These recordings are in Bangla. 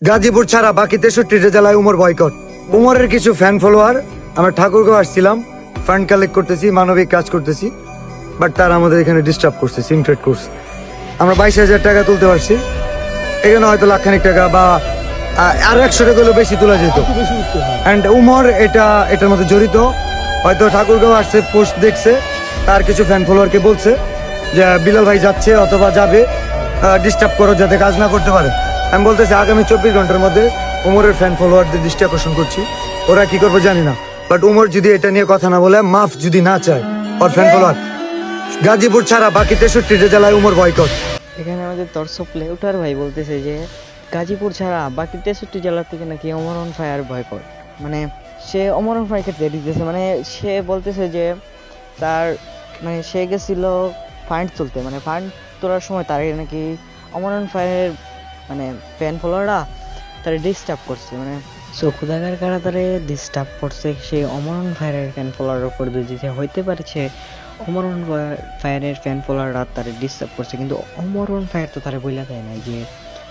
গাজীপুর ছাড়া বাকি 63টা জেলায় উমর বয়কট। উমরের কিছু ফ্যান ফলোয়ার, আমরা ঠাকুরগাঁও আসছিলাম, ফান্ড কালেক্ট করতেছি, মানবিক কাজ করতেছি, বাট তারা আমাদের এখানে ডিস্টার্ব করছে, সিম ট্রেড করছে। আমরা 22,000 টাকা তুলতে পারছি, এখানে হয়তো লাখখানিক টাকা বা আরো 100 টাকা হলেও বেশি তোলা যেত। অ্যান্ড উমর এটার মধ্যে জড়িত। হয়তো ঠাকুরগাঁও আসছে, পোস্ট দেখছে, তার কিছু ফ্যান ফলোয়ারকে বলছে যে বিলাল ভাই যাচ্ছে অথবা যাবে, ডিস্টার্ব করো যাতে কাজ না করতে পারে। আমি বলতেছি আগামী 24 ঘন্টার মধ্যে উমরের ফ্যান ফলোয়ারদের দৃষ্টি আকর্ষণ করছি, ওরা কি করবে জানি না, বাট উমর যদি এটা নিয়ে কথা না বলে, মাফ যদি না চায় ওর ফ্যান ফলোয়ার, গাজীপুর ছাড়া বাকি 63টা জেলায় উমর বয়কট। এখানে আমাদের দর্শক লেউটার ভাই বলতেছে যে গাজীপুর ছাড়া বাকি 63 জেলা থেকে নাকি অমরন ফায়ার ভয়কট। মানে সে অমরন ফায়ারকে দিয়ে দিতেছে, মানে সে বলতেছে যে তার মানে সে গেছিল ফান্ড তুলতে, মানে ফান্ড তোলার সময় তার নাকি অমরন ফায়ারের মানে ফ্যান ফলোয়াররা তারা ডিস্টার্ব করছে, মানে চকুদাগার কারা তারে ডিস্টার্ব করছে। সে অমরন ফায়ারের ফ্যান ফলোয়ারের উপর দিতে হইতে পারছে অমরন ফায়ারের ফ্যান ফলোয়াররা তারে ডিস্টার্ব করছে, কিন্তু অমরন ফায়ার তো তারা বইলা দেয় নাই যে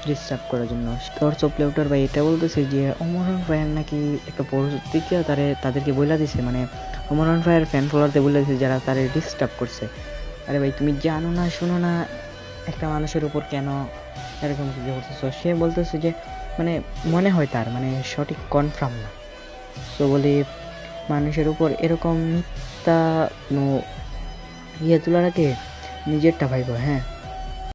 ডিস্টার্ব করার জন্য। তোর চপলেউটার ভাই এটা বলতেছে যে অমরন ফায়ার নাকি একটা পরিস্থিতি তাদেরকে বইলা দিছে, মানে অমরন ফায়ার ফ্যান ফলোয়ারতে বলে দিছে যারা তারে ডিস্টার্ব করছে। আরে ভাই তুমি জানো না শোনো না একটা মানুষের উপর কেন এরকম কিছু করতেছো? সে বলতেছে যে মানে মনে হয় তার মানে সঠিক কনফার্ম না। সো বলি মানুষের উপর এরকম মিথ্যা ইয়ে তোলার আগে নিজেরটা ভাইব। হ্যাঁ,